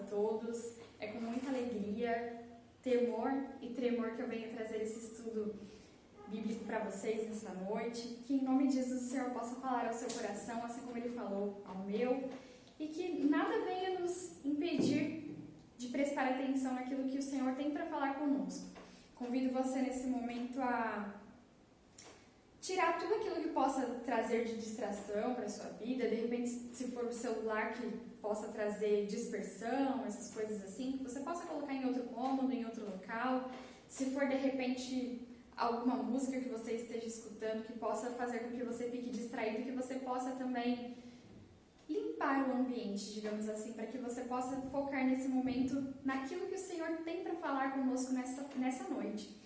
todos. É com muita alegria, temor e tremor que eu venho trazer esse estudo bíblico para vocês nessa noite. Que em nome de Jesus o Senhor possa falar ao seu coração, assim como Ele falou ao meu, e que nada venha nos impedir de prestar atenção naquilo que o Senhor tem para falar conosco. Convido você nesse momento a tirar tudo aquilo que possa trazer de distração para a sua vida, de repente, se for o celular que possa trazer dispersão, essas coisas assim, que você possa colocar em outro cômodo, em outro local. Se for, de repente, alguma música que você esteja escutando que possa fazer com que você fique distraído, que você possa também limpar o ambiente, digamos assim, para que você possa focar nesse momento naquilo que o Senhor tem para falar conosco nessa noite.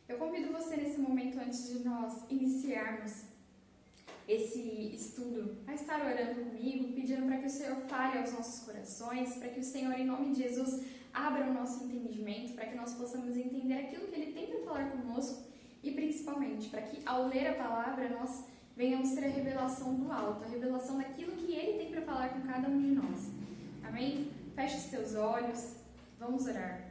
Eu convido você nesse momento, antes de nós iniciarmos esse estudo, a estar orando comigo, pedindo para que o Senhor fale aos nossos corações, para que o Senhor, em nome de Jesus, abra o nosso entendimento, para que nós possamos entender aquilo que Ele tem para falar conosco e, principalmente, para que, ao ler a palavra, nós venhamos ter a revelação do alto, a revelação daquilo que Ele tem para falar com cada um de nós. Amém? Feche os teus olhos, vamos orar.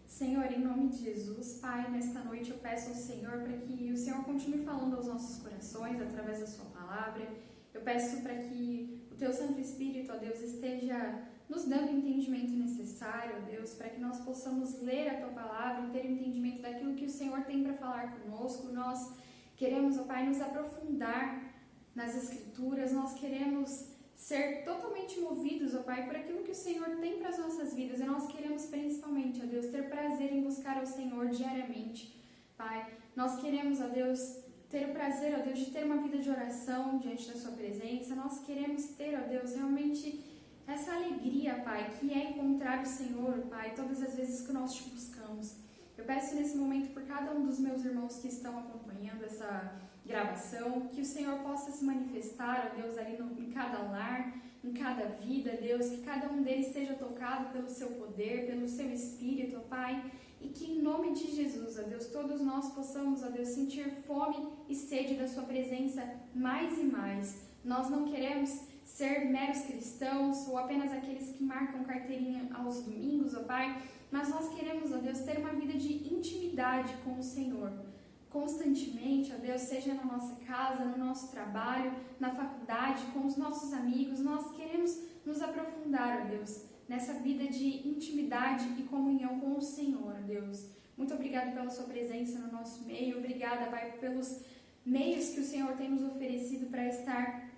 Senhor, em nome de Jesus, Pai, nesta noite eu peço ao Senhor para que o Senhor continue falando aos nossos corações através da sua palavra. Eu peço para que o teu Santo Espírito, ó Deus, esteja nos dando o entendimento necessário, ó Deus, para que nós possamos ler a tua palavra e ter o entendimento daquilo que o Senhor tem para falar conosco. Nós queremos, ó Pai, nos aprofundar nas Escrituras, nós queremos ser totalmente movidos, ó Pai, por aquilo que o Senhor tem para as nossas vidas. E nós queremos principalmente, ó Deus, ter prazer em buscar ao Senhor diariamente, Pai. Nós queremos, ó Deus, ter o prazer, ó Deus, de ter uma vida de oração diante da sua presença. Nós queremos ter, ó Deus, realmente essa alegria, Pai, que é encontrar o Senhor, Pai, todas as vezes que nós te buscamos. Eu peço nesse momento por cada um dos meus irmãos que estão acompanhando essa gravação, que o Senhor possa se manifestar, ó Deus, ali em cada lar, em cada vida, Deus, que cada um deles seja tocado pelo seu poder, pelo seu Espírito, ó Pai, e que em nome de Jesus, ó Deus, todos nós possamos, ó Deus, sentir fome e sede da sua presença mais e mais. Nós não queremos ser meros cristãos ou apenas aqueles que marcam carteirinha aos domingos, ó Pai, mas nós queremos, ó Deus, ter uma vida de intimidade com o Senhor. Constantemente, ó Deus, seja na nossa casa, no nosso trabalho, na faculdade, com os nossos amigos, nós queremos nos aprofundar, ó Deus, nessa vida de intimidade e comunhão com o Senhor, ó Deus. Muito obrigada pela sua presença no nosso meio, obrigada, Pai, pelos meios que o Senhor tem nos oferecido para estar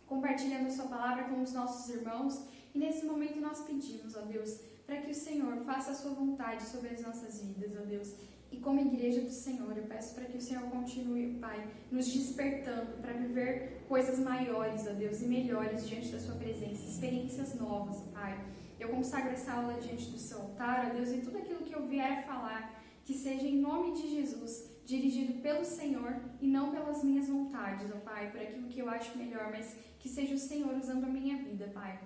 compartilhando a sua palavra com os nossos irmãos. E nesse momento nós pedimos, ó Deus, para que o Senhor faça a sua vontade sobre as nossas vidas, ó Deus. E como igreja do Senhor, eu peço para que o Senhor continue, Pai, nos despertando para viver coisas maiores, ó Deus, e melhores diante da sua presença, experiências novas, Pai. Eu consagro essa aula diante do seu altar, ó Deus, e tudo aquilo que eu vier a falar, que seja em nome de Jesus, dirigido pelo Senhor e não pelas minhas vontades, ó Pai, por aquilo que eu acho melhor, mas que seja o Senhor usando a minha vida, Pai.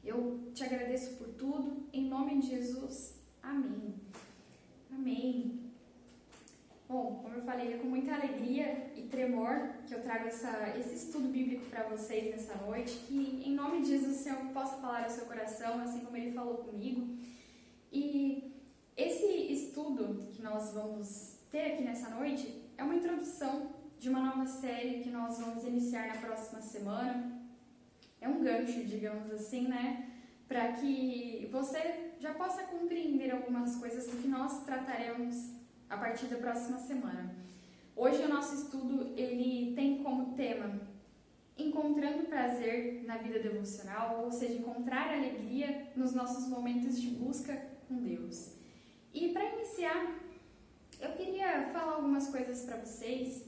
Eu te agradeço por tudo, em nome de Jesus. Amém. Amém. Bom, como eu falei, é com muita alegria e tremor que eu trago esse estudo bíblico para vocês nessa noite, que em nome de Jesus o Senhor possa falar ao seu coração, assim como Ele falou comigo. E esse estudo que nós vamos ter aqui nessa noite é uma introdução de uma nova série que nós vamos iniciar na próxima semana. É um gancho, digamos assim, né? Para que você já possa compreender algumas coisas do que nós trataremos a partir da próxima semana. Hoje o nosso estudo ele tem como tema encontrando prazer na vida devocional, ou seja, encontrar alegria nos nossos momentos de busca com Deus. E para iniciar, eu queria falar algumas coisas para vocês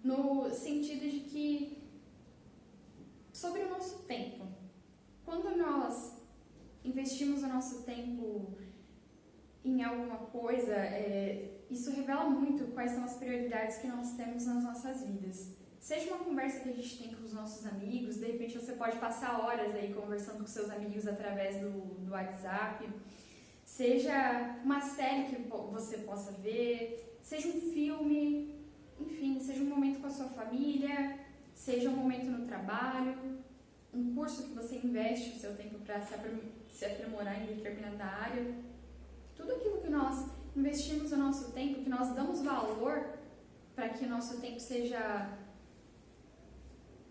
no sentido de que sobre o nosso tempo. Quando nós investimos o nosso tempo em alguma coisa, isso revela muito quais são as prioridades que nós temos nas nossas vidas. Seja uma conversa que a gente tem com os nossos amigos, de repente você pode passar horas aí conversando com seus amigos através do WhatsApp, seja uma série que você possa ver, seja um filme, enfim, seja um momento com a sua família, seja um momento no trabalho, um curso que você investe o seu tempo para se aprimorar em determinada área. Tudo aquilo que nós investimos o nosso tempo, que nós damos valor para que o nosso tempo seja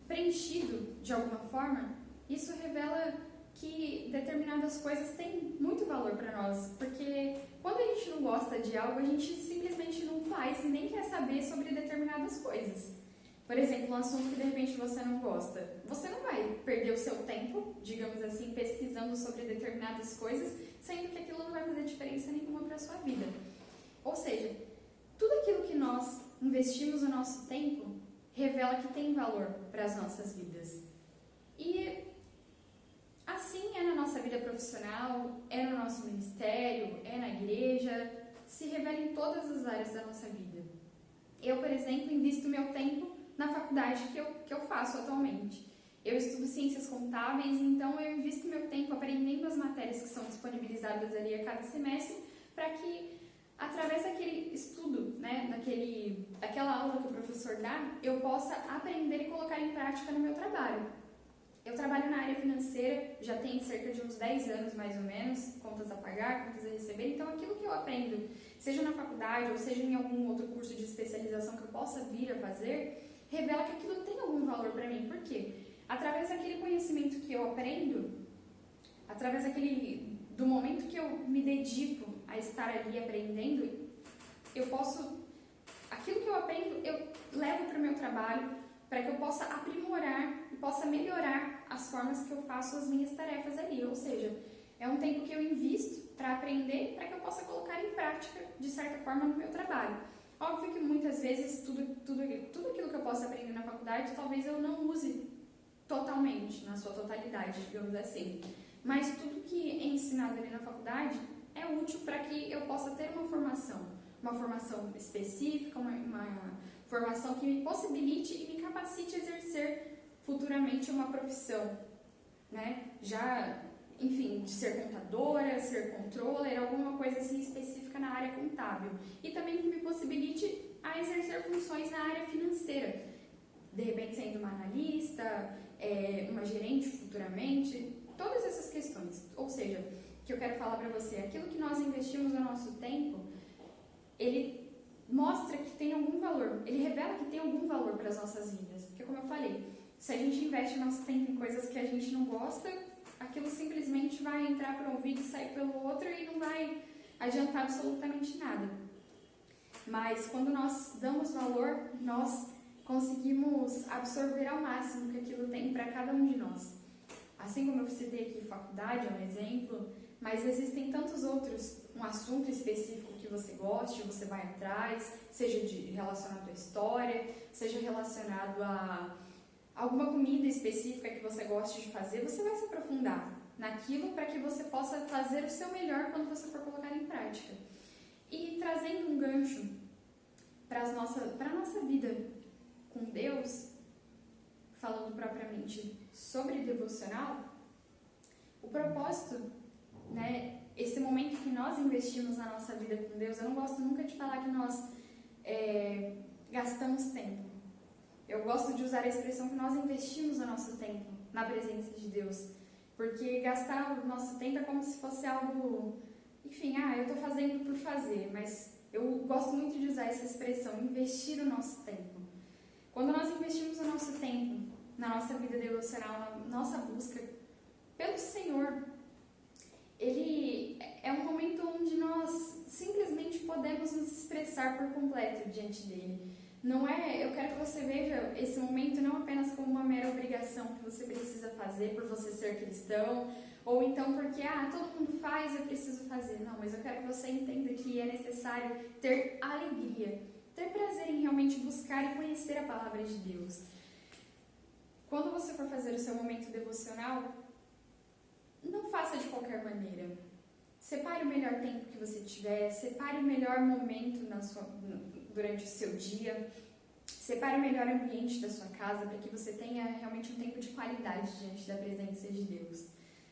preenchido de alguma forma, isso revela que determinadas coisas têm muito valor para nós, porque quando a gente não gosta de algo, a gente simplesmente não faz e nem quer saber sobre determinadas coisas. Por exemplo, um assunto que de repente você não gosta, você não vai perder o seu tempo, digamos assim, pesquisando sobre determinadas coisas, sendo que aquilo não vai fazer diferença nenhuma para a sua vida. Ou seja, tudo aquilo que nós investimos o nosso tempo revela que tem valor para as nossas vidas. E assim é na nossa vida profissional, é no nosso ministério, é na igreja, se revela em todas as áreas da nossa vida. Eu, por exemplo, invisto meu tempo na faculdade que eu faço atualmente. Eu estudo ciências contábeis, então eu invisto meu tempo aprendendo as matérias que são disponibilizadas ali a cada semestre, para que, através daquele estudo, né, daquela aula que o professor dá, eu possa aprender e colocar em prática no meu trabalho. Eu trabalho na área financeira, já tem cerca de uns 10 anos mais ou menos, contas a pagar, contas a receber, então aquilo que eu aprendo, seja na faculdade ou seja em algum outro curso de especialização que eu possa vir a fazer, revela que aquilo tem algum valor para mim. Por quê? Através daquele conhecimento que eu aprendo, através do momento que eu me dedico a estar ali aprendendo, aquilo que eu aprendo, eu levo para o meu trabalho, para que eu possa aprimorar e possa melhorar as formas que eu faço as minhas tarefas ali. Ou seja, é um tempo que eu invisto para aprender, para que eu possa colocar em prática, de certa forma, no meu trabalho. Óbvio que muitas vezes tudo aquilo que eu posso aprender na faculdade, talvez eu não use totalmente, na sua totalidade, digamos assim. Mas tudo que é ensinado ali na faculdade é útil para que eu possa ter uma formação específica, uma formação que me possibilite e me capacite a exercer futuramente uma profissão, né? Enfim, de ser contadora, ser controller, alguma coisa assim específica na área contábil. E também que me possibilite a exercer funções na área financeira. De repente sendo uma analista, uma gerente futuramente, todas essas questões. Ou seja, o que eu quero falar para você, aquilo que nós investimos no nosso tempo, ele mostra que tem algum valor, ele revela que tem algum valor para as nossas vidas. Porque, como eu falei, se a gente investe nosso tempo em coisas que a gente não gosta, aquilo simplesmente vai entrar por um ouvido e sair pelo outro e não vai adiantar absolutamente nada. Mas quando nós damos valor, nós conseguimos absorver ao máximo o que aquilo tem para cada um de nós. Assim como eu citei aqui faculdade, é um exemplo, mas existem tantos outros, um assunto específico que você goste, você vai atrás, seja relacionado à história, seja relacionado a alguma comida específica que você goste de fazer, você vai se aprofundar naquilo para que você possa fazer o seu melhor quando você for colocar em prática. E trazendo um gancho para a nossa vida com Deus, falando propriamente sobre devocional, o propósito, né, esse momento que nós investimos na nossa vida com Deus, eu não gosto nunca de falar que nós gastamos tempo. Eu gosto de usar a expressão que nós investimos o nosso tempo na presença de Deus, porque gastar o nosso tempo é como se fosse algo, enfim, eu estou fazendo por fazer, mas eu gosto muito de usar essa expressão, investir o nosso tempo. Quando nós investimos o nosso tempo na nossa vida devocional, na nossa busca pelo Senhor, ele é um momento onde nós simplesmente podemos nos expressar por completo diante dele. Eu quero que você veja esse momento não apenas como uma mera obrigação que você precisa fazer por você ser cristão, ou então porque, todo mundo faz, eu preciso fazer. Não, mas eu quero que você entenda que é necessário ter alegria, ter prazer em realmente buscar e conhecer a palavra de Deus. Quando você for fazer o seu momento devocional, não faça de qualquer maneira. Separe o melhor tempo que você tiver, separe o melhor momento durante o seu dia, separe o melhor ambiente da sua casa para que você tenha realmente um tempo de qualidade diante da presença de Deus,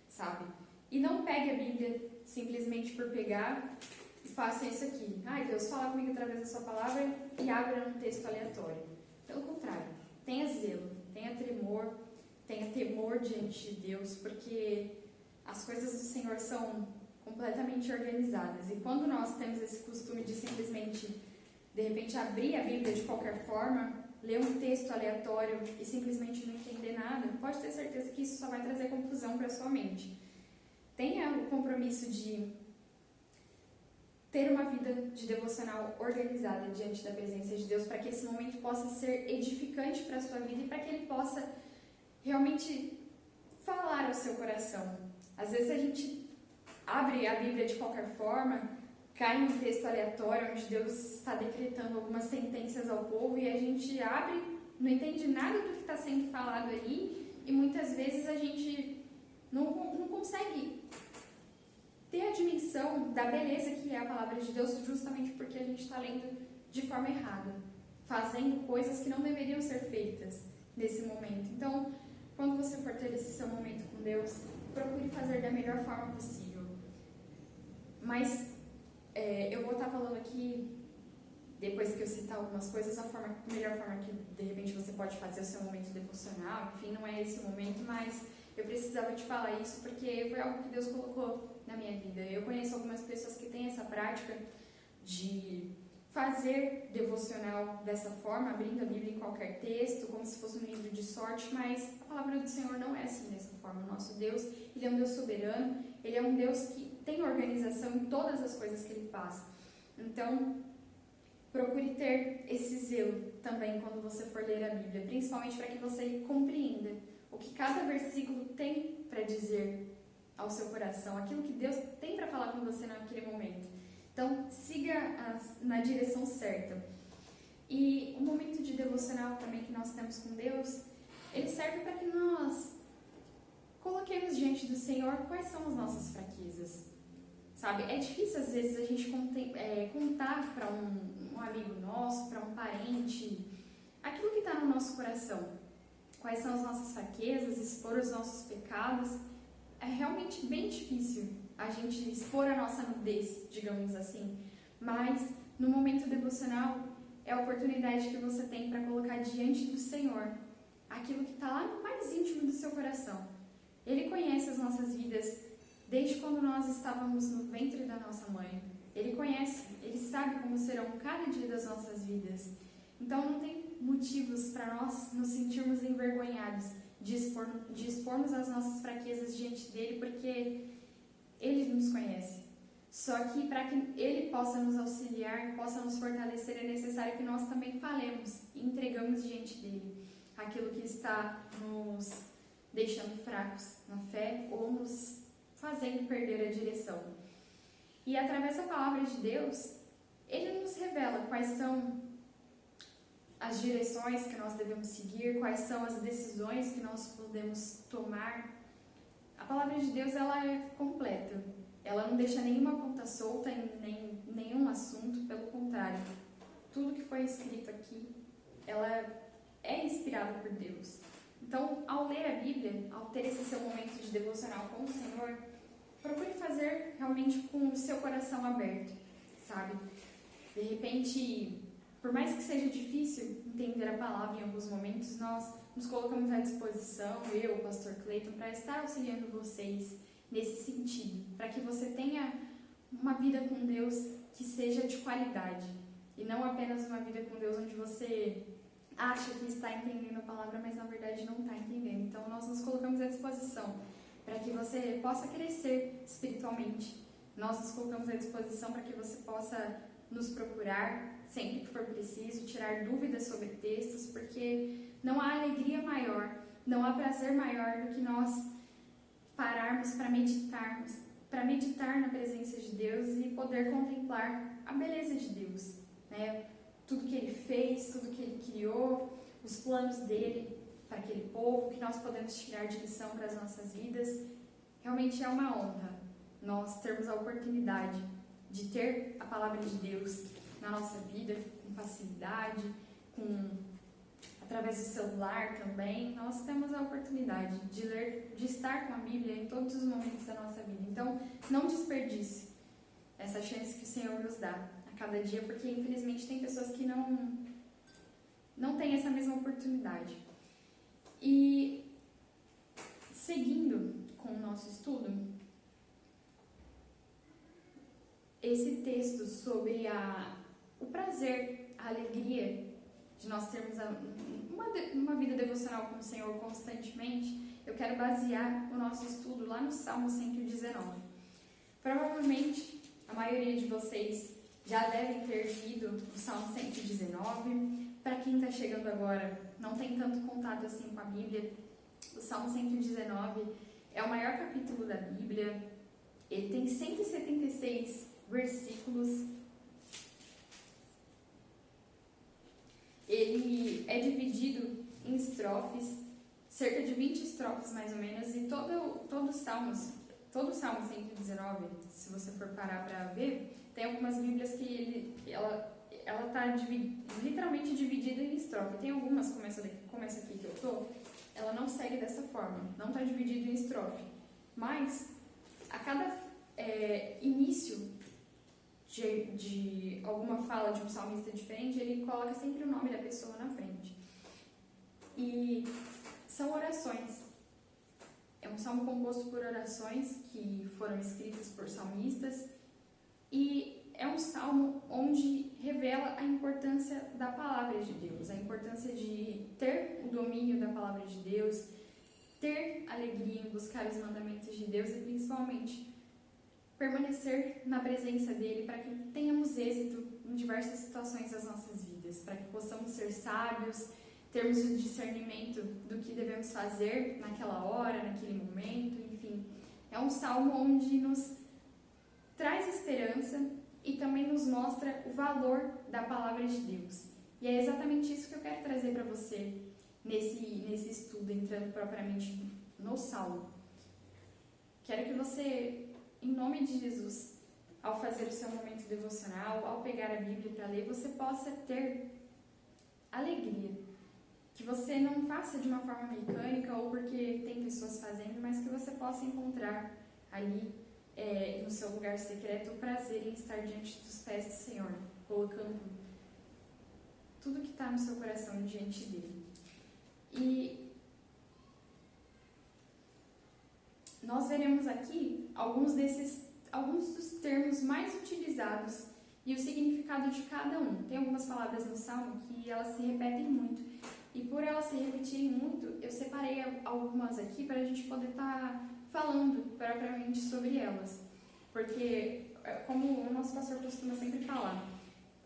sabe? E não pegue a Bíblia simplesmente por pegar e faça isso aqui. Deus fala comigo através da sua palavra e abra num texto aleatório. Pelo contrário, tenha zelo, tenha tremor, tenha temor diante de Deus, porque as coisas do Senhor são completamente organizadas. E quando nós temos esse costume de simplesmente, de repente, abrir a Bíblia de qualquer forma, ler um texto aleatório e simplesmente não entender nada, pode ter certeza que isso só vai trazer confusão para a sua mente. Tenha o compromisso de ter uma vida de devocional organizada diante da presença de Deus, para que esse momento possa ser edificante para a sua vida e para que ele possa realmente falar ao seu coração. Às vezes a gente abre a Bíblia de qualquer forma, cai em um texto aleatório onde Deus está decretando algumas sentenças ao povo e a gente abre, não entende nada do que está sendo falado ali e muitas vezes a gente não consegue ter a dimensão da beleza que é a palavra de Deus, justamente porque a gente está lendo de forma errada, fazendo coisas que não deveriam ser feitas nesse momento. Então, quando você for ter esse seu momento com Deus, procure fazer da melhor forma possível. Mas eu vou estar falando aqui, depois que eu citar algumas coisas, a melhor forma que de repente você pode fazer o seu momento devocional. Enfim, não é esse o momento, mas eu precisava te falar isso porque foi algo que Deus colocou na minha vida. Eu conheço algumas pessoas que têm essa prática de fazer devocional dessa forma, abrindo a Bíblia em qualquer texto, como se fosse um livro de sorte, mas a palavra do Senhor não é assim dessa forma. O nosso Deus, Ele é um Deus soberano, Ele é um Deus que tem organização em todas as coisas que Ele faz. Então, procure ter esse zelo também quando você for ler a Bíblia, principalmente para que você compreenda o que cada versículo tem para dizer ao seu coração, aquilo que Deus tem para falar com você naquele momento. Então, siga na direção certa. E o momento de devocional também que nós temos com Deus, ele serve para que nós coloquemos diante do Senhor quais são as nossas fraquezas. Sabe, é difícil às vezes a gente contar para um amigo nosso, para um parente, aquilo que está no nosso coração. Quais são as nossas fraquezas, expor os nossos pecados. É realmente bem difícil a gente expor a nossa nudez, digamos assim. Mas no momento devocional é a oportunidade que você tem para colocar diante do Senhor aquilo que está lá no mais íntimo do seu coração. Ele conhece as nossas vidas desde quando nós estávamos no ventre da nossa mãe. Ele conhece, Ele sabe como serão cada dia das nossas vidas. Então não tem motivos para nós nos sentirmos envergonhados de expormos as nossas fraquezas diante dele, porque Ele nos conhece. Só que para que Ele possa nos auxiliar, possa nos fortalecer, é necessário que nós também falemos e entregamos diante dele aquilo que está nos deixando fracos na fé ou nos fazendo perder a direção. E através da palavra de Deus, Ele nos revela quais são as direções que nós devemos seguir, quais são as decisões que nós podemos tomar. A palavra de Deus, ela é completa. Ela não deixa nenhuma ponta solta em nenhum assunto, pelo contrário. Tudo que foi escrito aqui, ela é inspirada por Deus. Então, ao ler a Bíblia, ao ter esse seu momento de devocional com o Senhor, procure fazer realmente com o seu coração aberto, sabe? De repente, por mais que seja difícil entender a palavra em alguns momentos, nós nos colocamos à disposição, eu, o pastor Cleiton, para estar auxiliando vocês nesse sentido, para que você tenha uma vida com Deus que seja de qualidade e não apenas uma vida com Deus onde você acha que está entendendo a palavra, mas na verdade não está entendendo. Então nós nos colocamos à disposição para que você possa crescer espiritualmente. Nós nos colocamos à disposição para que você possa nos procurar sempre que for preciso, tirar dúvidas sobre textos, porque não há alegria maior, não há prazer maior do que nós pararmos para meditar na presença de Deus e poder contemplar a beleza de Deus, né? Tudo que Ele fez, tudo que Ele criou, os planos dEle para aquele povo, que nós podemos tirar de lição para as nossas vidas. Realmente é uma honra nós termos a oportunidade de ter a palavra de Deus na nossa vida, com facilidade, através do celular também. Nós temos a oportunidade de ler, de estar com a Bíblia em todos os momentos da nossa vida. Então, não desperdice essa chance que o Senhor nos dá a cada dia, porque infelizmente tem pessoas que não têm essa mesma oportunidade. E seguindo com o nosso estudo, esse texto sobre o prazer, a alegria de nós termos uma vida devocional com o Senhor constantemente, eu quero basear o nosso estudo lá no Salmo 119. Provavelmente, a maioria de vocês já devem ter lido o Salmo 119. Para quem está chegando agora, não tem tanto contato assim com a Bíblia, o Salmo 119 é o maior capítulo da Bíblia. Ele tem 176 versículos. Ele é dividido em estrofes, cerca de 20 estrofes mais ou menos, e todo o Salmo 119, se você for parar para ver, tem algumas Bíblias que ela está literalmente dividida em estrofe. Tem algumas, como essa aqui que eu estou, ela não segue dessa forma, não está dividida em estrofe. Mas, a cada início de alguma fala de um salmista diferente, ele coloca sempre o nome da pessoa na frente. E são orações. É um salmo composto por orações que foram escritas por salmistas, e é um salmo onde revela a importância da palavra de Deus, a importância de ter o domínio da palavra de Deus, ter alegria em buscar os mandamentos de Deus e principalmente permanecer na presença dele para que tenhamos êxito em diversas situações das nossas vidas, para que possamos ser sábios, termos o discernimento do que devemos fazer naquela hora, naquele momento, enfim. É um salmo onde nos traz esperança e também nos mostra o valor da palavra de Deus. E é exatamente isso que eu quero trazer para você nesse estudo, entrando propriamente no salmo. Quero que você, em nome de Jesus, ao fazer o seu momento devocional, ao pegar a Bíblia para ler, você possa ter alegria. Que você não faça de uma forma mecânica ou porque tem pessoas fazendo, mas que você possa encontrar ali no seu lugar secreto o prazer em estar diante dos pés do Senhor, colocando tudo que está no seu coração diante dele. E nós veremos aqui alguns dos termos mais utilizados e o significado de cada um. Tem algumas palavras no Salmo que elas se repetem muito, e por elas se repetirem muito, eu separei algumas aqui para a gente poder estar falando propriamente sobre elas. Porque, como o nosso pastor costuma sempre falar,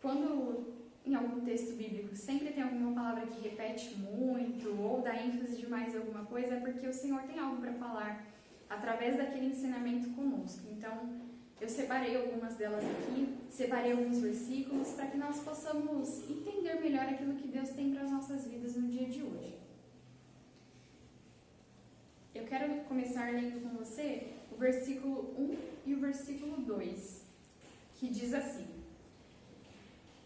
quando em algum texto bíblico sempre tem alguma palavra que repete muito ou dá ênfase demais em alguma coisa, é porque o Senhor tem algo para falar através daquele ensinamento conosco. Então, eu separei algumas delas aqui, separei alguns versículos para que nós possamos entender melhor aquilo que Deus tem para as nossas vidas no dia de hoje. Eu quero começar lendo com você o versículo 1 e o versículo 2, que diz assim: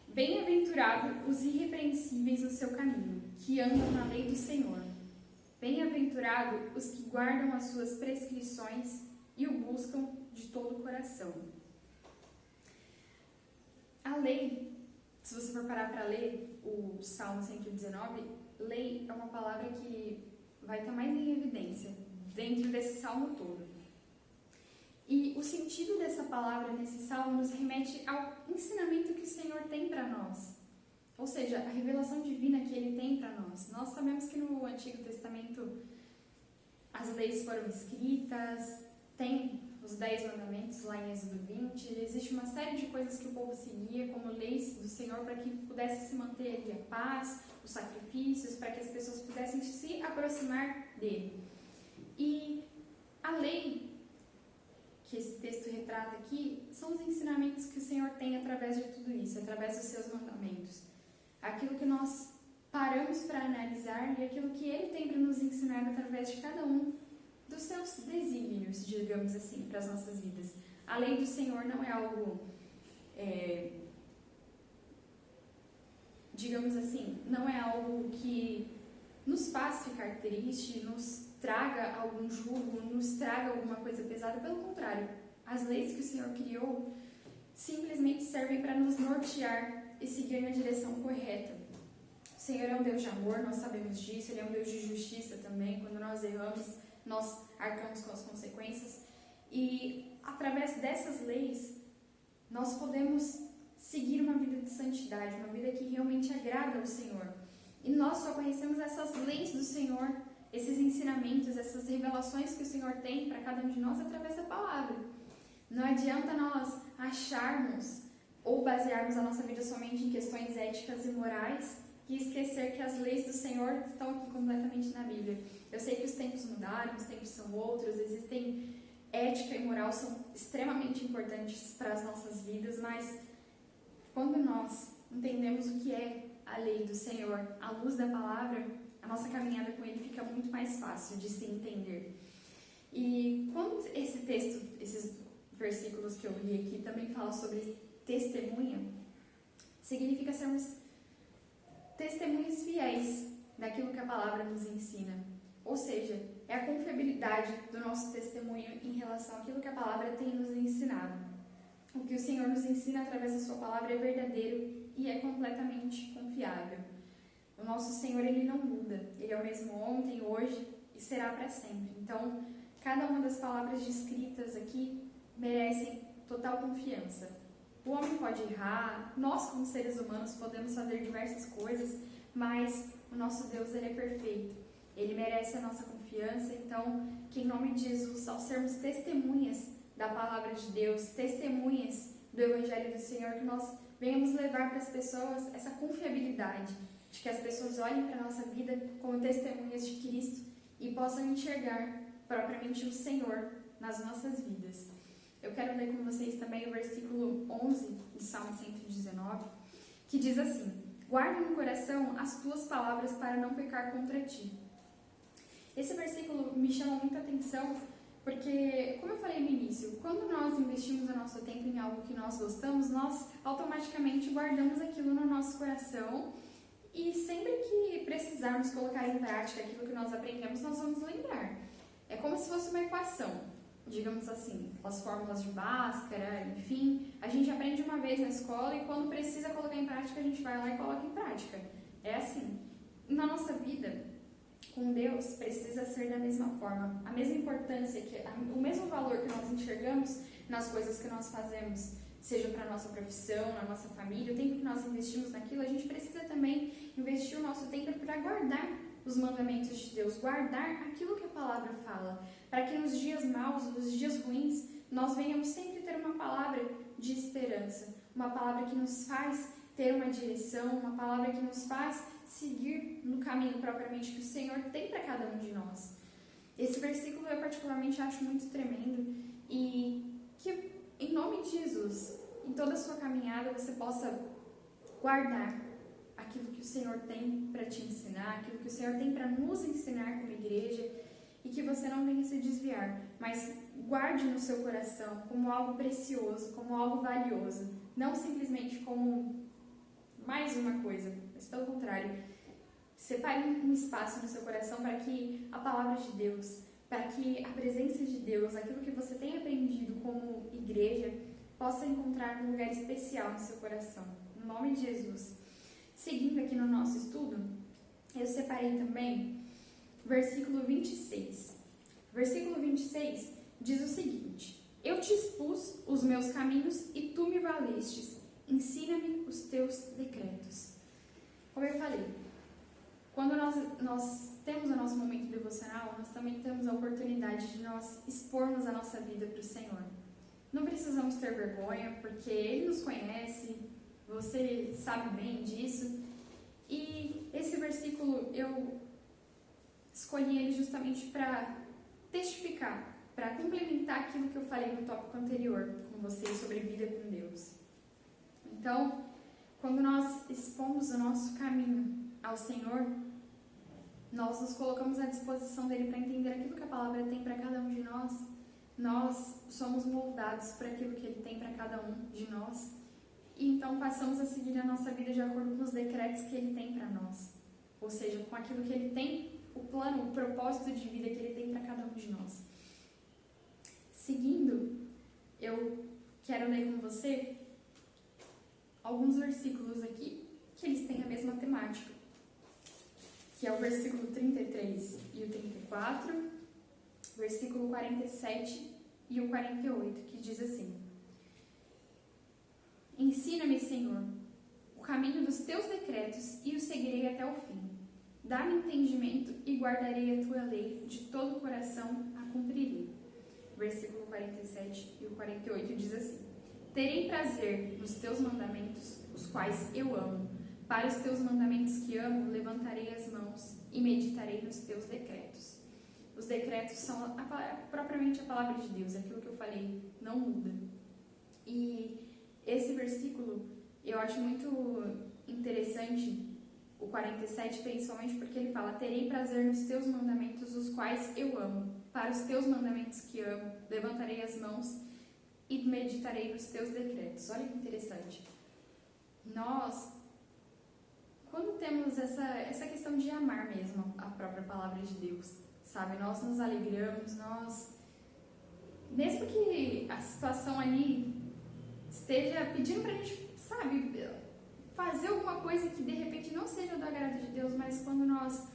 Bem-aventurado os irrepreensíveis no seu caminho, que andam na lei do Senhor. Bem-aventurado os que guardam as suas prescrições e o buscam de todo o coração. A lei, se você for parar para ler o Salmo 119, lei é uma palavra que vai estar mais em evidência dentro desse salmo todo. E o sentido dessa palavra nesse salmo nos remete ao ensinamento que o Senhor tem para nós. Ou seja, a revelação divina que Ele tem para nós. Nós sabemos que no Antigo Testamento as leis foram escritas, tem os 10 mandamentos lá em Êxodo 20, existe uma série de coisas que o povo seguia como leis do Senhor para que pudesse se manter ali a paz, os sacrifícios, para que as pessoas pudessem se aproximar dele. E a lei que esse texto retrata aqui são os ensinamentos que o Senhor tem através de tudo isso, através dos seus mandamentos. Aquilo que nós paramos para analisar e aquilo que Ele tem para nos ensinar através de cada um dos seus desígnios, digamos assim, para as nossas vidas. A lei do Senhor não é algo, digamos assim, não é algo que nos faz ficar triste, nos traga algum jugo, nos traga alguma coisa pesada. Pelo contrário, as leis que o Senhor criou simplesmente servem para nos nortear e seguir na direção correta. O Senhor é um Deus de amor, nós sabemos disso. Ele é um Deus de justiça também. Quando nós erramos, nós arcamos com as consequências. E através dessas leis, nós podemos seguir uma vida de santidade, uma vida que realmente agrada ao Senhor. E nós só conhecemos essas leis do Senhor, esses ensinamentos, essas revelações que o Senhor tem para cada um de nós através da palavra. Não adianta nós acharmos ou basearmos a nossa vida somente em questões éticas e morais e esquecer que as leis do Senhor estão aqui completamente na Bíblia. Eu sei que os tempos mudaram, os tempos são outros, existem ética e moral, são extremamente importantes para as nossas vidas, mas quando nós entendemos o que é a lei do Senhor, à luz da palavra, a nossa caminhada com Ele fica muito mais fácil de se entender. E quando esse texto, esses versículos que eu li aqui também falam sobre testemunha, significa sermos testemunhas fiéis daquilo que a palavra nos ensina. Ou seja, é a confiabilidade do nosso testemunho em relação àquilo que a palavra tem nos ensinado. O que o Senhor nos ensina através da sua palavra é verdadeiro e é completamente confiável. O nosso Senhor, Ele não muda. Ele é o mesmo ontem, hoje e será para sempre. Então, cada uma das palavras descritas aqui merecem total confiança. O homem pode errar, nós como seres humanos podemos fazer diversas coisas, mas o nosso Deus, Ele é perfeito. Ele merece a nossa confiança. Então, que em nome de Jesus, ao sermos testemunhas da palavra de Deus, testemunhas do Evangelho do Senhor, que nós venhamos levar para as pessoas essa confiabilidade, de que as pessoas olhem para a nossa vida como testemunhas de Cristo e possam enxergar propriamente o Senhor nas nossas vidas. Eu quero ler com vocês também o versículo 11 de Salmo 119, que diz assim: guarda no coração as tuas palavras para não pecar contra ti. Esse versículo me chama muita atenção, porque, como eu falei no início, quando nós investimos o nosso tempo em algo que nós gostamos, nós automaticamente guardamos aquilo no nosso coração e sempre que precisarmos colocar em prática aquilo que nós aprendemos, nós vamos lembrar. É como se fosse uma equação, digamos assim, as fórmulas de Bhaskara, enfim, a gente aprende uma vez na escola e quando precisa colocar em prática, a gente vai lá e coloca em prática. É assim. Na nossa vida, com Deus, precisa ser da mesma forma. A mesma importância, o mesmo valor que nós enxergamos nas coisas que nós fazemos, seja para a nossa profissão, na nossa família, o tempo que nós investimos naquilo, a gente precisa também investir o nosso tempo para guardar os mandamentos de Deus, guardar aquilo que a palavra fala, para que nos dias maus, nos dias ruins, nós venhamos sempre ter uma palavra de esperança, uma palavra que nos faz ter uma direção, uma palavra que nos faz seguir no caminho propriamente que o Senhor tem para cada um de nós. Esse versículo eu particularmente acho muito tremendo e que, em nome de Jesus, em toda a sua caminhada você possa guardar aquilo que o Senhor tem para te ensinar, aquilo que o Senhor tem para nos ensinar como igreja e que você não venha se desviar, mas guarde no seu coração como algo precioso, como algo valioso, não simplesmente como mais uma coisa, mas pelo contrário, separe um espaço no seu coração para que a palavra de Deus, para que a presença de Deus, aquilo que você tem aprendido como igreja, possa encontrar um lugar especial no seu coração, no nome de Jesus. Seguindo aqui no nosso estudo, eu separei também o versículo 26. O versículo 26 diz o seguinte: eu te expus os meus caminhos e tu me valestes. Ensina-me os teus decretos. Como eu falei, quando nós temos o nosso momento devocional, nós também temos a oportunidade de nós expormos a nossa vida para o Senhor. Não precisamos ter vergonha, porque Ele nos conhece, você sabe bem disso. E esse versículo eu escolhi ele justamente para testificar, para complementar aquilo que eu falei no tópico anterior com vocês sobre vida com Deus. Então, quando nós expomos o nosso caminho ao Senhor, nós nos colocamos à disposição dele para entender aquilo que a palavra tem para cada um de nós. Nós somos moldados para aquilo que ele tem para cada um de nós. E então passamos a seguir a nossa vida de acordo com os decretos que ele tem para nós. Ou seja, com aquilo que ele tem, o plano, o propósito de vida que ele tem para cada um de nós. Seguindo, eu quero ler com você alguns versículos aqui que eles têm a mesma temática, que é o versículo 33 e o 34, versículo 47 e o 48, que diz assim: Ensina-me, Senhor, o caminho dos teus decretos e o seguirei até o fim. Dá-me entendimento e guardarei a tua lei, de todo o coração a cumprirei. Versículo 47 e o 48 diz assim: Terei prazer nos teus mandamentos, os quais eu amo. Para os teus mandamentos que amo, levantarei as mãos e meditarei nos teus decretos. Os decretos são propriamente a palavra de Deus, aquilo que eu falei, não muda. E esse versículo eu acho muito interessante, o 47, principalmente porque ele fala: Terei prazer nos teus mandamentos, os quais eu amo. Para os teus mandamentos que amo, levantarei as mãos e meditarei nos teus decretos. Olha que interessante. Nós, quando temos essa questão de amar mesmo a própria palavra de Deus, sabe? Nós nos alegramos, mesmo que a situação ali esteja pedindo pra gente, sabe, fazer alguma coisa que de repente não seja do agrado de Deus, mas quando nós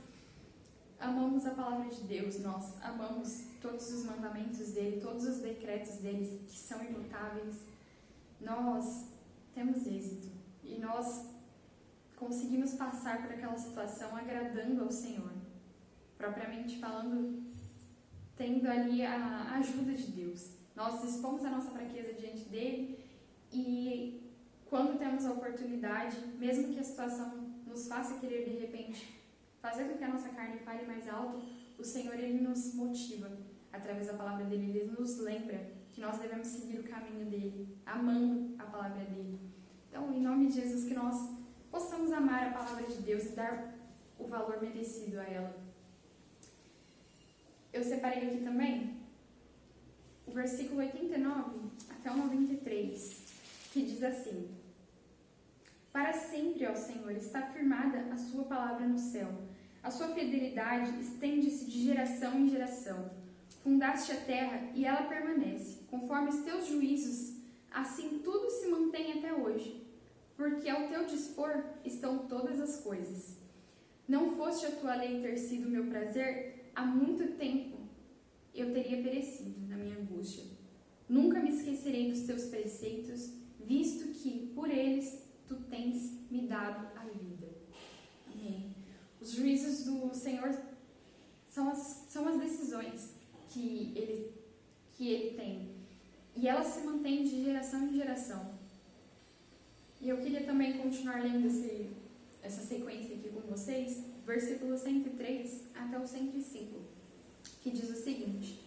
amamos a palavra de Deus, nós amamos todos os mandamentos dele, todos os decretos deles que são imutáveis, nós temos êxito e nós conseguimos passar por aquela situação agradando ao Senhor, propriamente falando, tendo ali a ajuda de Deus. Nós expomos a nossa fraqueza diante dele e quando temos a oportunidade, mesmo que a situação nos faça querer de repente fazer com que a nossa carne fale mais alto, o Senhor, ele nos motiva através da palavra dele, ele nos lembra que nós devemos seguir o caminho dele, amando a palavra dele. Então, em nome de Jesus, que nós possamos amar a palavra de Deus e dar o valor merecido a ela. Eu separei aqui também o versículo 89 até o 93, que diz assim: Para sempre, ó Senhor, está firmada a sua palavra no céu. A sua fidelidade estende-se de geração em geração. Fundaste a terra e ela permanece. Conforme os teus juízos, assim tudo se mantém até hoje. Porque ao teu dispor estão todas as coisas. Não foste a tua lei ter sido meu prazer, há muito tempo eu teria perecido na minha angústia. Nunca me esquecerei dos teus preceitos, visto que por eles tu tens me dado a vida. Amém. Os juízos do Senhor são as decisões que ele tem. E elas se mantêm de geração em geração. E eu queria também continuar lendo essa sequência aqui com vocês, versículo 103 até o 105, que diz o seguinte: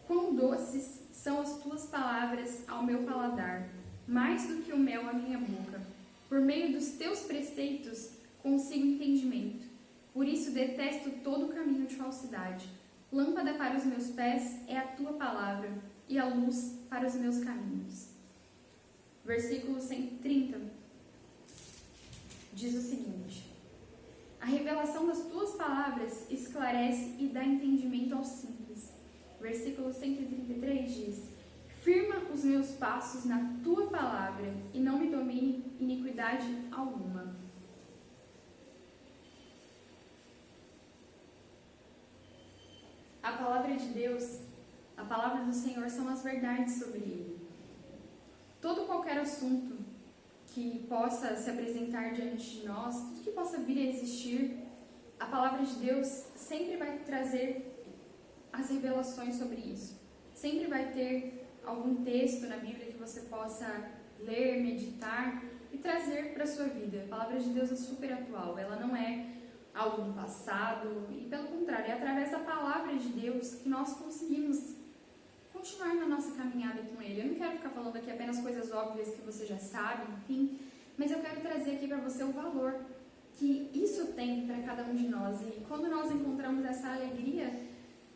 Quão doces são as tuas palavras ao meu paladar, mais do que o mel à minha boca. Por meio dos teus preceitos consigo entendimento. Por isso detesto todo caminho de falsidade. Lâmpada para os meus pés é a tua palavra, e a luz para os meus caminhos. Versículo 130 diz o seguinte: A revelação das tuas palavras esclarece e dá entendimento aos simples. Versículo 133 diz: Firma os meus passos na tua palavra e não me domine iniquidade alguma. A palavra de Deus, a palavra do Senhor são as verdades sobre ele. Todo qualquer assunto que possa se apresentar diante de nós, tudo que possa vir a existir, a palavra de Deus sempre vai trazer as revelações sobre isso. Sempre vai ter algum texto na Bíblia que você possa ler, meditar e trazer para a sua vida. A palavra de Deus é super atual, ela não é algo do passado, e pelo contrário, é através da palavra de Deus que nós conseguimos continuar na nossa caminhada com Ele. Eu não quero ficar falando aqui apenas coisas óbvias que você já sabe, enfim, mas eu quero trazer aqui para você o valor que isso tem para cada um de nós. E quando nós encontramos essa alegria,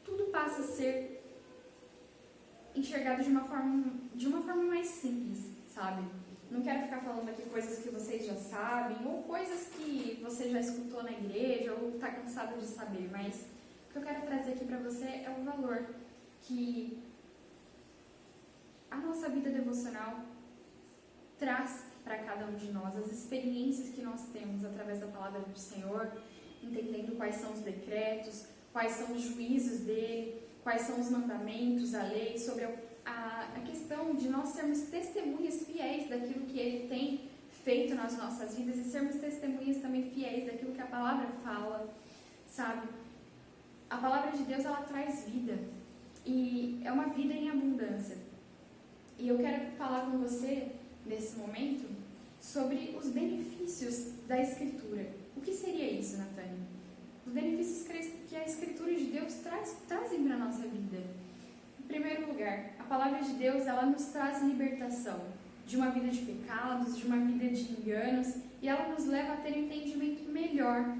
tudo passa a ser enxergado de uma forma mais simples, sabe? Não quero ficar falando aqui coisas que vocês já sabem, ou coisas que você já escutou na igreja, ou está cansado de saber, mas o que eu quero trazer aqui para você é o valor que a nossa vida devocional traz para cada um de nós, as experiências que nós temos através da palavra do Senhor, entendendo quais são os decretos, quais são os juízos dele, quais são os mandamentos, a lei, sobre a questão de nós sermos testemunhas fiéis daquilo que Ele tem feito nas nossas vidas e sermos testemunhas também fiéis daquilo que a palavra fala, sabe? A palavra de Deus, ela traz vida e é uma vida em abundância. E eu quero falar com você, nesse momento, sobre os benefícios da Escritura. O que seria isso, Natânia? Os benefícios que a Escritura de Deus trazem para a nossa vida. Em primeiro lugar, a palavra de Deus, ela nos traz libertação de uma vida de pecados, de uma vida de enganos, e ela nos leva a ter um entendimento melhor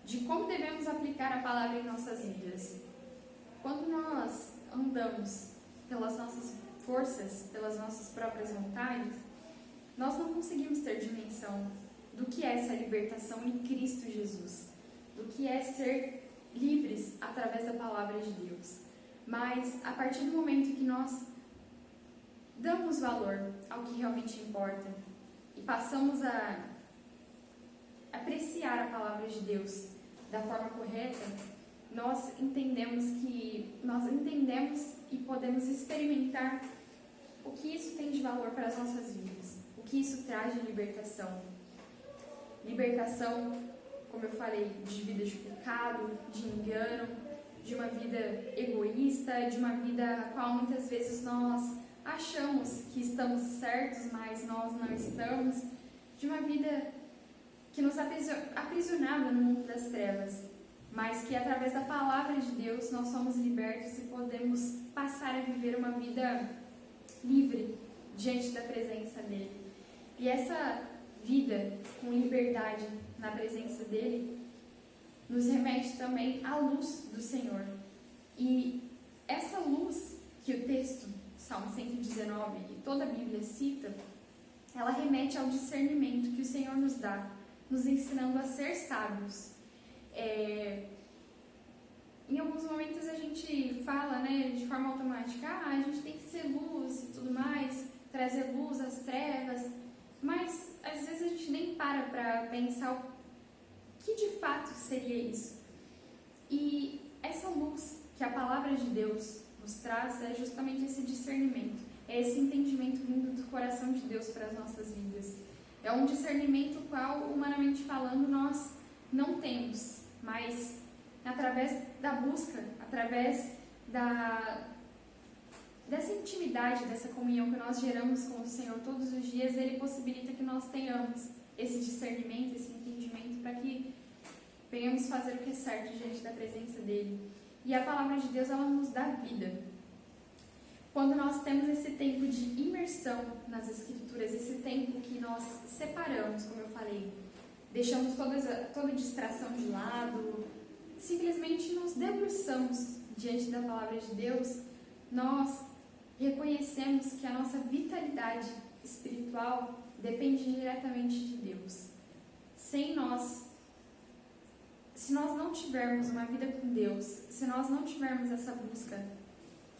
de como devemos aplicar a palavra em nossas vidas. Quando nós andamos pelas nossas forças, pelas nossas próprias vontades, nós não conseguimos ter dimensão do que é essa libertação em Cristo Jesus, do que é ser livres através da palavra de Deus. Mas, a partir do momento que nós damos valor ao que realmente importa e passamos a apreciar a palavra de Deus da forma correta, nós entendemos e podemos experimentar o que isso tem de valor para as nossas vidas, o que isso traz de libertação. Libertação, como eu falei, de vida de pecado, de engano, de uma vida egoísta, de uma vida a qual muitas vezes nós achamos que estamos certos, mas nós não estamos, de uma vida que nos aprisionava no mundo das trevas, mas que através da palavra de Deus nós somos libertos e podemos passar a viver uma vida livre diante da presença dele. E essa vida com liberdade na presença dele nos remete também à luz do Senhor. E essa luz que o texto, Salmo 119 e toda a Bíblia cita, ela remete ao discernimento que o Senhor nos dá, nos ensinando a ser sábios. Em alguns momentos a gente fala, de forma automática, a gente tem que ser luz e tudo mais, trazer luz às trevas, mas às vezes a gente nem para pensar o que de fato seria isso. E essa luz que a palavra de Deus nos traz é justamente esse discernimento, é esse entendimento vindo do coração de Deus para as nossas vidas. É um discernimento qual, humanamente falando, nós não temos, mas através da busca, através dessa intimidade, dessa comunhão que nós geramos com o Senhor todos os dias, Ele possibilita que nós tenhamos esse discernimento, esse entendimento, para que venhamos fazer o que é certo diante da presença dEle. E a palavra de Deus, ela nos dá vida. Quando nós temos esse tempo de imersão nas Escrituras, esse tempo que nós separamos, como eu falei, deixamos toda distração de lado, simplesmente nos debruçamos diante da palavra de Deus, nós reconhecemos que a nossa vitalidade espiritual depende diretamente de Deus. Se nós não tivermos uma vida com Deus, se nós não tivermos essa busca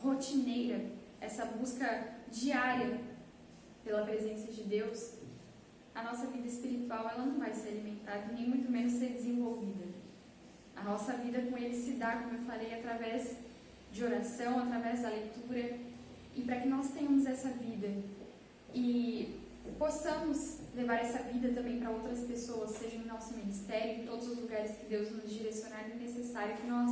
rotineira, essa busca diária pela presença de Deus, a nossa vida espiritual ela não vai ser alimentada, nem muito menos ser desenvolvida. A nossa vida com Ele se dá, como eu falei, através de oração, através da leitura, e para que nós tenhamos essa vida e possamos levar essa vida também para outras pessoas, seja em nosso ministério, em todos os lugares que Deus nos direcionar, é necessário que nós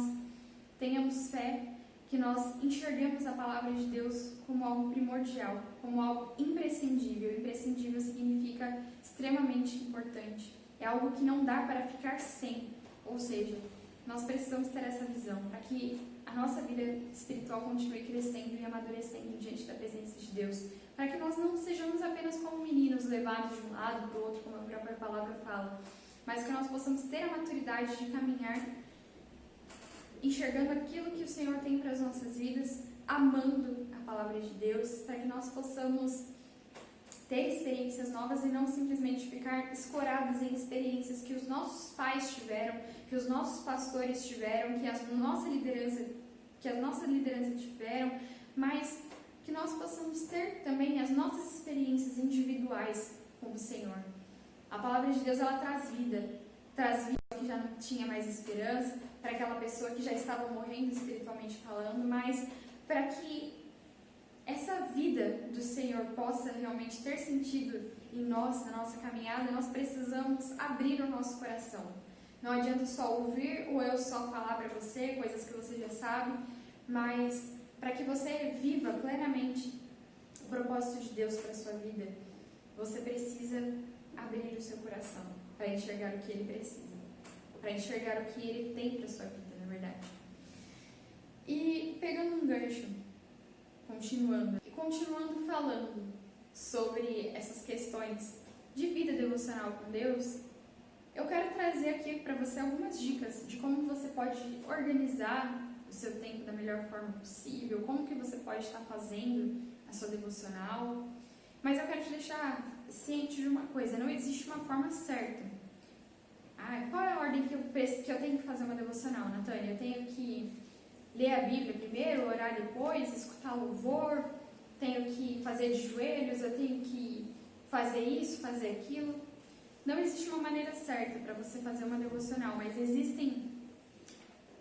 tenhamos fé, que nós enxerguemos a palavra de Deus como algo primordial, como algo imprescindível. Imprescindível significa extremamente importante. É algo que não dá para ficar sem. Ou seja, nós precisamos ter essa visão para que a nossa vida espiritual continue crescendo e amadurecendo diante da presença de Deus. Para que nós não sejamos apenas como meninos levados de um lado para o outro, como a própria palavra fala, mas que nós possamos ter a maturidade de caminhar enxergando aquilo que o Senhor tem para as nossas vidas, amando a palavra de Deus, para que nós possamos ter experiências novas e não simplesmente ficar escorados em experiências que os nossos pais tiveram, que os nossos pastores tiveram, que a nossa liderança tiveram, mas que nós possamos ter também as nossas experiências individuais com o Senhor. A palavra de Deus, ela traz vida que já não tinha mais esperança, para aquela pessoa que já estava morrendo espiritualmente falando, mas para que essa vida do Senhor possa realmente ter sentido em nós, na nossa caminhada, nós precisamos abrir o nosso coração. Não adianta só ouvir ou eu só falar para você coisas que você já sabe, mas para que você viva plenamente o propósito de Deus para a sua vida, você precisa abrir o seu coração para enxergar o que Ele precisa, para enxergar o que Ele tem para a sua vida, na verdade. E pegando um gancho, continuando falando sobre essas questões de vida devocional com Deus, eu quero trazer aqui para você algumas dicas de como você pode organizar o seu tempo da melhor forma possível, como que você pode estar fazendo a sua devocional. Mas eu quero te deixar ciente de uma coisa, não existe uma forma certa. Qual é a ordem que eu tenho que fazer uma devocional, Natânia? Eu tenho que ler a Bíblia primeiro, orar depois, escutar louvor, tenho que fazer de joelhos, eu tenho que fazer isso, fazer aquilo. Não existe uma maneira certa para você fazer uma devocional, mas existem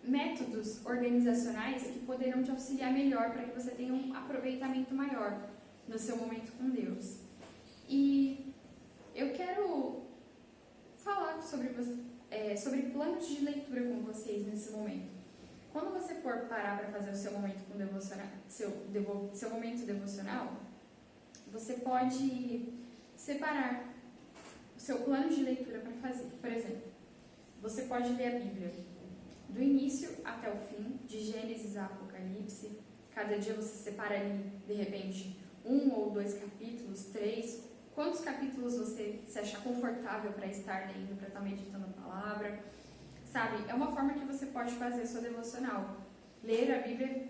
métodos organizacionais que poderão te auxiliar melhor para que você tenha um aproveitamento maior no seu momento com Deus. E eu quero falar sobre planos de leitura com vocês nesse momento. Quando você for parar para fazer o seu momento com devocional, seu momento devocional, você pode separar o seu plano de leitura para fazer. Por exemplo, você pode ler a Bíblia do início até o fim, de Gênesis a Apocalipse. Cada dia você separa ali, de repente, 1 ou 2 capítulos, 3. Quantos capítulos você se acha confortável para estar lendo, para estar meditando a palavra? Sabe, é uma forma que você pode fazer a sua devocional. Ler a Bíblia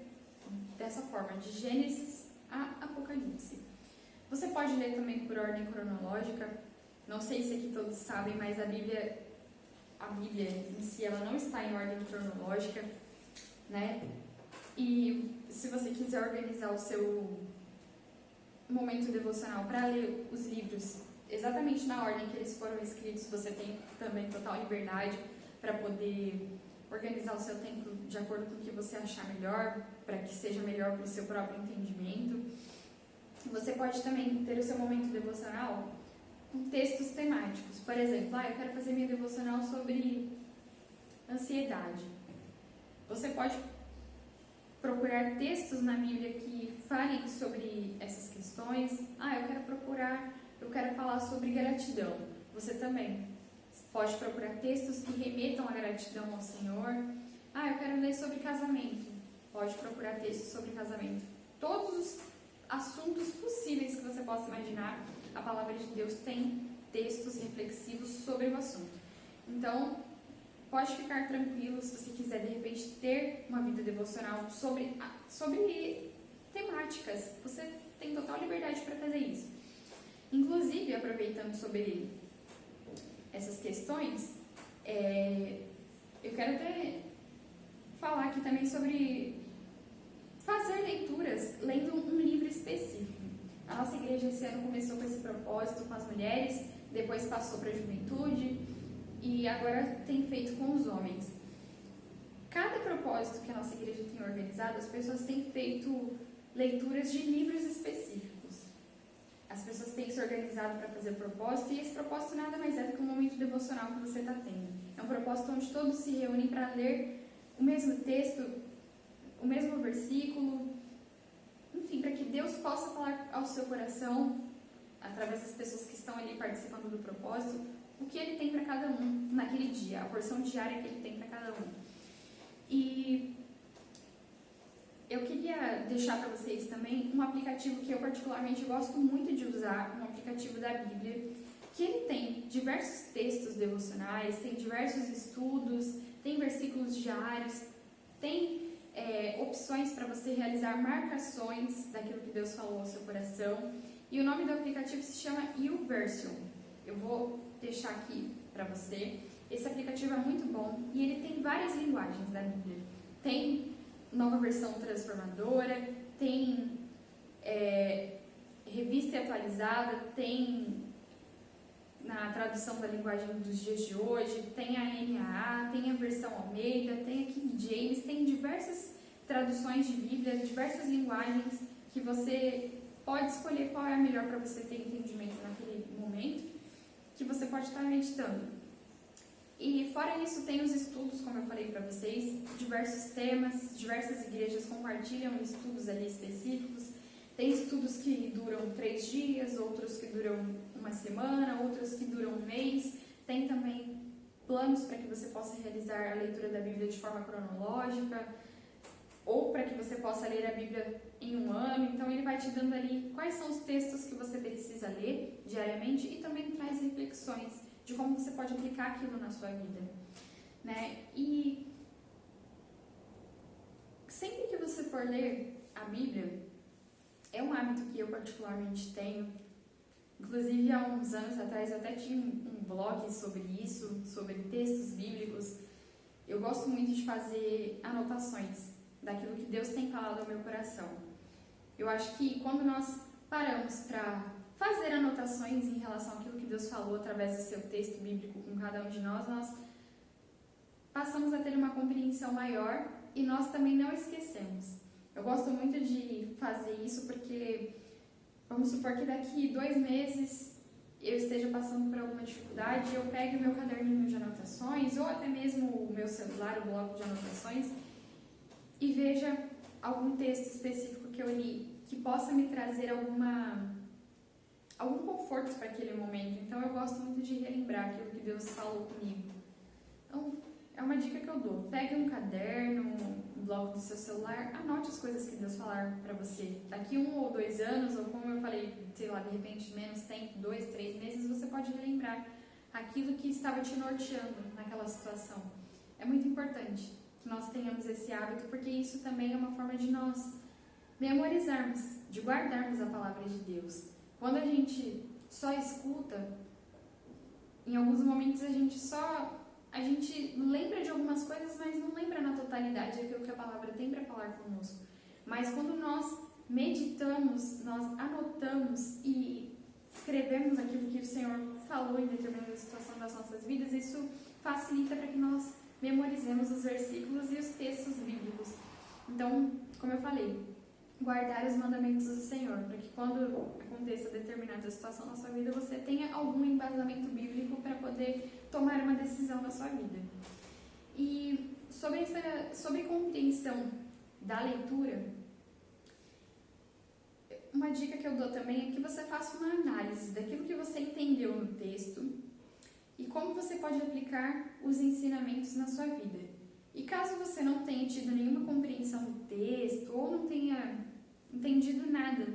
dessa forma, de Gênesis a Apocalipse. Você pode ler também por ordem cronológica. Não sei se aqui todos sabem, mas a Bíblia em si, ela não está em ordem cronológica, né? E se você quiser organizar o seu momento devocional para ler os livros exatamente na ordem que eles foram escritos, você tem também total liberdade para poder organizar o seu tempo de acordo com o que você achar melhor, para que seja melhor para o seu próprio entendimento. Você pode também ter o seu momento devocional com textos temáticos. Por exemplo, eu quero fazer minha devocional sobre ansiedade. Você pode procurar textos na Bíblia que falem sobre essas questões. Eu quero falar sobre gratidão. Você também pode procurar textos que remetam à gratidão ao Senhor. Eu quero ler sobre casamento. Pode procurar textos sobre casamento. Todos os assuntos possíveis que você possa imaginar, a palavra de Deus tem textos reflexivos sobre o assunto. Então, pode ficar tranquilo se você quiser, de repente, ter uma vida devocional sobre temáticas. Você tem total liberdade para fazer isso. Inclusive, aproveitando sobre essas questões, eu quero até falar aqui também sobre fazer leituras lendo um livro específico. A nossa igreja esse ano começou com esse propósito com as mulheres, depois passou para a juventude e agora tem feito com os homens. Cada propósito que a nossa igreja tem organizado, as pessoas têm feito leituras de livros específicos. As pessoas têm se organizado para fazer propósito, e esse propósito nada mais é do que um momento devocional que você está tendo. É um propósito onde todos se reúnem para ler o mesmo texto, o mesmo versículo, enfim, para que Deus possa falar ao seu coração, através das pessoas que estão ali participando do propósito, o que Ele tem para cada um naquele dia, a porção diária que Ele tem para cada um. E eu queria deixar para vocês também um aplicativo que eu particularmente gosto muito de usar, um aplicativo da Bíblia, que ele tem diversos textos devocionais, tem diversos estudos, tem versículos diários, tem opções para você realizar marcações daquilo que Deus falou ao seu coração. E o nome do aplicativo se chama YouVersion. Eu vou deixar aqui para você. Esse aplicativo é muito bom e ele tem várias linguagens da Bíblia. Tem nova versão transformadora, tem revista atualizada, tem na tradução da linguagem dos dias de hoje, tem a NAA, tem a versão Almeida, tem a King James, tem diversas traduções de Bíblia, diversas linguagens que você pode escolher qual é a melhor para você ter entendimento naquele momento, que você pode estar meditando. E fora isso, tem os estudos, como eu falei para vocês, diversos temas, diversas igrejas compartilham estudos ali específicos. Tem estudos que duram 3 dias, outros que duram uma semana, outros que duram um mês. Tem também planos para que você possa realizar a leitura da Bíblia de forma cronológica, ou para que você possa ler a Bíblia em um ano. Então ele vai te dando ali quais são os textos que você precisa ler diariamente e também traz reflexões de como você pode aplicar aquilo na sua vida, né? E sempre que você for ler a Bíblia, é um hábito que eu particularmente tenho. Inclusive, há uns anos atrás eu até tinha um blog sobre isso, sobre textos bíblicos. Eu gosto muito de fazer anotações daquilo que Deus tem falado ao meu coração. Eu acho que quando nós paramos para fazer anotações em relação àquilo que Deus falou através do seu texto bíblico com cada um de nós, nós passamos a ter uma compreensão maior e nós também não esquecemos. Eu gosto muito de fazer isso porque, vamos supor que daqui 2 meses eu esteja passando por alguma dificuldade, eu pego o meu caderninho de anotações ou até mesmo o meu celular, o bloco de anotações, e veja algum texto específico que eu li que possa me trazer algum conforto para aquele momento. Então eu gosto muito de relembrar aquilo que Deus falou comigo. Então é uma dica que eu dou. Pegue um caderno, um bloco do seu celular, anote as coisas que Deus falar para você. Daqui 1 ou 2 anos, ou como eu falei, sei lá, de repente menos tempo, 2, 3 meses, você pode relembrar aquilo que estava te norteando naquela situação. É muito importante que nós tenhamos esse hábito, porque isso também é uma forma de nós memorizarmos, de guardarmos a palavra de Deus. Quando a gente só escuta, em alguns momentos a gente lembra de algumas coisas, mas não lembra na totalidade aquilo que a palavra tem para falar conosco. Mas quando nós meditamos, nós anotamos e escrevemos aquilo que o Senhor falou em determinada situação das nossas vidas, isso facilita para que nós memorizemos os versículos e os textos bíblicos. Então, como eu falei, guardar os mandamentos do Senhor, para que quando aconteça determinada situação na sua vida, você tenha algum embasamento bíblico para poder tomar uma decisão na sua vida. E sobre compreensão da leitura, uma dica que eu dou também é que você faça uma análise daquilo que você entendeu no texto e como você pode aplicar os ensinamentos na sua vida. E caso você não tenha tido nenhuma compreensão do texto ou não tenha entendido nada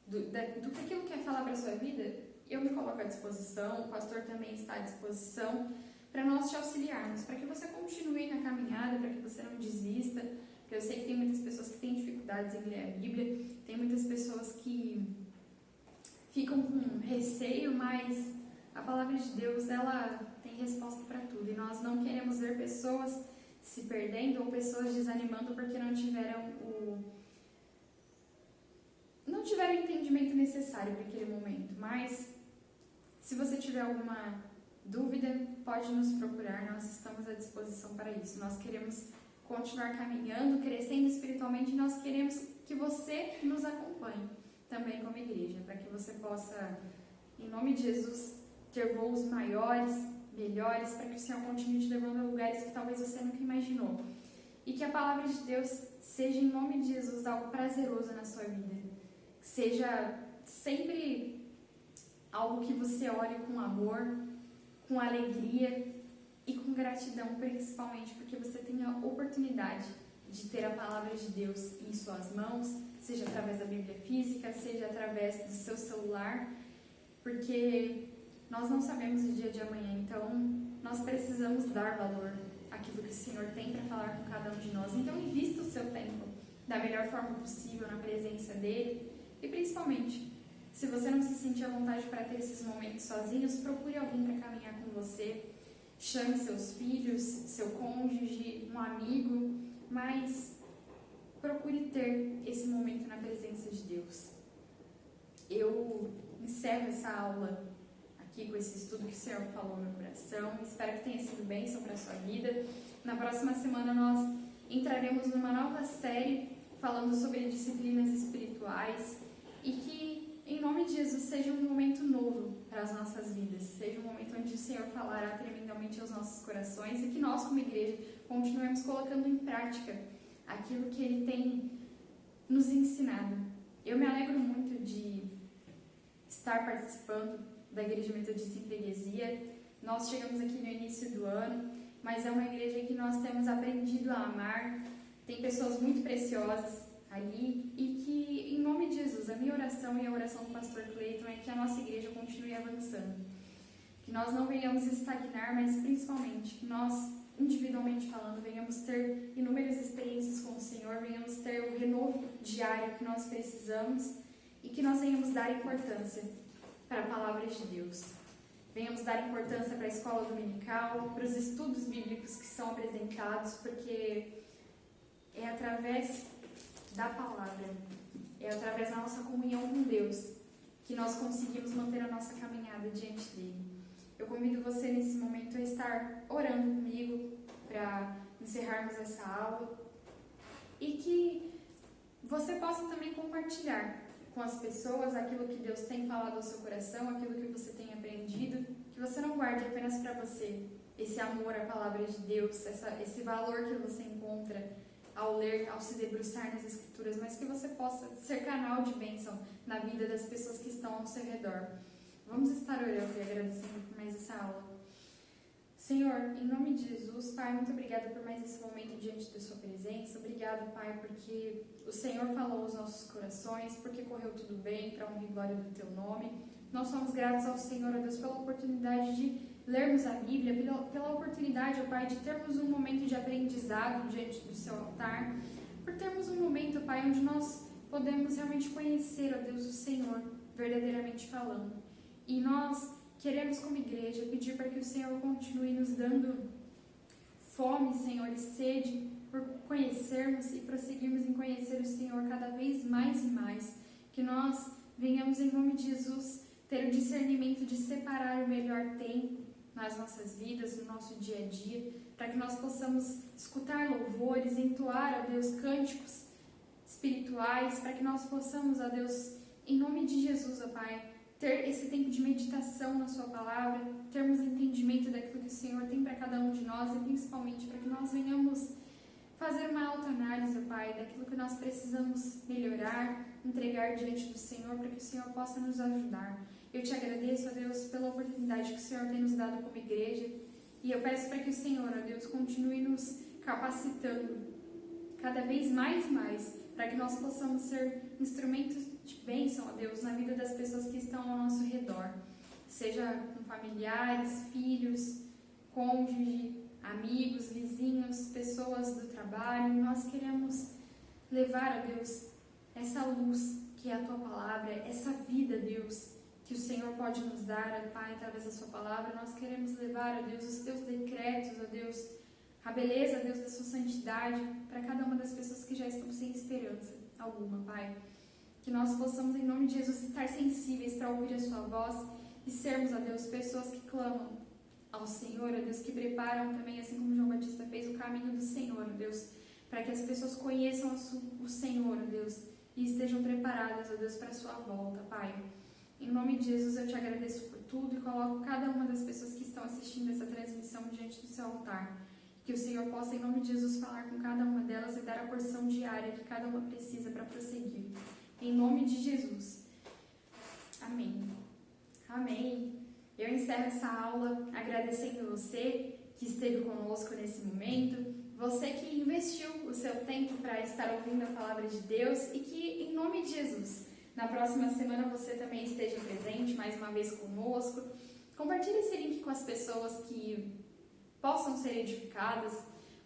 do que aquilo quer falar para a sua vida, eu me coloco à disposição, o pastor também está à disposição para nós te auxiliarmos, para que você continue na caminhada, para que você não desista, porque eu sei que tem muitas pessoas que têm dificuldades em ler a Bíblia, tem muitas pessoas que ficam com receio, mas a palavra de Deus, ela tem resposta para tudo, e nós não queremos ver pessoas se perdendo ou pessoas desanimando porque não tiveram o entendimento necessário para aquele momento. Mas se você tiver alguma dúvida, pode nos procurar, nós estamos à disposição para isso. Nós queremos continuar caminhando, crescendo espiritualmente, e nós queremos que você nos acompanhe também como igreja, para que você possa, em nome de Jesus, ter voos maiores, melhores, para que o Senhor continue te levando a lugares que talvez você nunca imaginou. E que a palavra de Deus seja, em nome de Jesus, algo prazeroso na sua vida. Seja sempre algo que você olhe com amor, com alegria e com gratidão, principalmente porque você tem a oportunidade de ter a palavra de Deus em suas mãos, seja através da Bíblia física, seja através do seu celular, porque nós não sabemos o dia de amanhã, então nós precisamos dar valor àquilo que o Senhor tem para falar com cada um de nós. Então invista o seu tempo da melhor forma possível na presença dEle. E principalmente, se você não se sentir à vontade para ter esses momentos sozinhos, procure alguém para caminhar com você. Chame seus filhos, seu cônjuge, um amigo, mas procure ter esse momento na presença de Deus. Eu encerro essa aula aqui com esse estudo que o Senhor falou no meu coração. Espero que tenha sido bênção para a sua vida. Na próxima semana nós entraremos numa nova série falando sobre disciplinas espirituais e que, em nome de Jesus, seja um momento novo para as nossas vidas, seja um momento onde o Senhor falará tremendamente aos nossos corações e que nós, como igreja, continuemos colocando em prática aquilo que Ele tem nos ensinado. Eu me alegro muito de estar participando da Igreja Metodista em Freguesia. Nós chegamos aqui no início do ano, mas é uma igreja que nós temos aprendido a amar. Tem pessoas muito preciosas ali e que, em nome de Jesus, a minha oração e a oração do pastor Cleiton é que a nossa igreja continue avançando. Que nós não venhamos estagnar, mas principalmente que nós, individualmente falando, venhamos ter inúmeras experiências com o Senhor, venhamos ter o renovo diário que nós precisamos e que nós venhamos dar importância para a palavra de Deus. Venhamos dar importância para a escola dominical, para os estudos bíblicos que são apresentados, porque é através da palavra, é através da nossa comunhão com Deus que nós conseguimos manter a nossa caminhada diante dele. Eu convido você nesse momento a estar orando comigo para encerrarmos essa aula e que você possa também compartilhar com as pessoas aquilo que Deus tem falado ao seu coração, aquilo que você tem aprendido, que você não guarde apenas para você esse amor à palavra de Deus, esse valor que você encontra ao ler, ao se debruçar nas Escrituras, mas que você possa ser canal de bênção na vida das pessoas que estão ao seu redor. Vamos estar orando e agradecendo por mais essa aula. Senhor, em nome de Jesus, Pai, muito obrigada por mais esse momento diante da sua presença. Obrigado, Pai, porque o Senhor falou aos nossos corações, porque correu tudo bem para a honra e glória do teu nome. Nós somos gratos ao Senhor, ó Deus, pela oportunidade de lermos a Bíblia, pela oportunidade, ó Pai, de termos um momento de aprendizado diante do seu altar, por termos um momento, Pai, onde nós podemos realmente conhecer, ó Deus, o Senhor, verdadeiramente falando. E nós queremos, como igreja, pedir para que o Senhor continue nos dando fome, Senhor, e sede por conhecermos e prosseguirmos em conhecer o Senhor cada vez mais e mais. Que nós venhamos, em nome de Jesus, ter o discernimento de separar o melhor tempo nas nossas vidas, no nosso dia a dia, para que nós possamos escutar louvores, entoar, ó Deus, cânticos espirituais, para que nós possamos, ó Deus, em nome de Jesus, ó Pai, ter esse tempo de meditação na sua palavra, termos entendimento daquilo que o Senhor tem para cada um de nós e principalmente para que nós venhamos fazer uma autoanálise, Pai, daquilo que nós precisamos melhorar, entregar diante do Senhor, para que o Senhor possa nos ajudar. Eu te agradeço, ó Deus, pela oportunidade que o Senhor tem nos dado como igreja e eu peço para que o Senhor, ó Deus, continue nos capacitando cada vez mais e mais, para que nós possamos ser instrumentos de bênção, ó Deus, na vida das pessoas que estão ao nosso redor, seja com familiares, filhos, cônjuge, amigos, vizinhos, pessoas do trabalho. Nós queremos levar, ó Deus, essa luz que é a tua palavra, essa vida, Deus, que o Senhor pode nos dar, Pai, através da sua palavra. Nós queremos levar, ó Deus, os teus decretos, ó Deus, a beleza, Deus, da sua santidade para cada uma das pessoas que já estão sem esperança alguma, Pai. Que nós possamos, em nome de Jesus, estar sensíveis para ouvir a sua voz e sermos, ó Deus, pessoas que clamam ao Senhor, ó Deus, que preparam também, assim como João Batista fez, o caminho do Senhor, ó Deus, para que as pessoas conheçam o Senhor, ó Deus, e estejam preparadas, ó Deus, para a sua volta, Pai. Em nome de Jesus, eu te agradeço por tudo e coloco cada uma das pessoas que estão assistindo essa transmissão diante do seu altar. Que o Senhor possa, em nome de Jesus, falar com cada uma delas e dar a porção diária que cada uma precisa para prosseguir. Em nome de Jesus. Amém. Amém. Eu encerro essa aula agradecendo você que esteve conosco nesse momento, você que investiu o seu tempo para estar ouvindo a palavra de Deus e que, em nome de Jesus, na próxima semana você também esteja presente mais uma vez conosco. Compartilhe esse link com as pessoas que possam ser edificadas,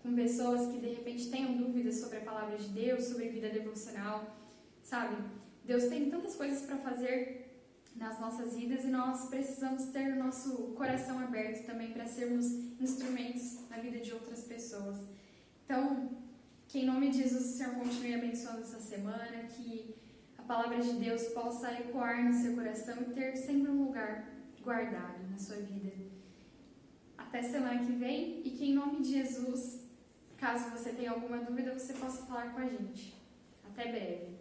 com pessoas que de repente tenham dúvidas sobre a palavra de Deus, sobre vida devocional, sabe? Deus tem tantas coisas para fazer nas nossas vidas e nós precisamos ter o nosso coração aberto também para sermos instrumentos na vida de outras pessoas. Então, que em nome de Jesus o Senhor continue abençoando essa semana, que a palavra de Deus possa ecoar no seu coração e ter sempre um lugar guardado na sua vida. Até semana que vem e que em nome de Jesus, caso você tenha alguma dúvida, você possa falar com a gente. Até breve.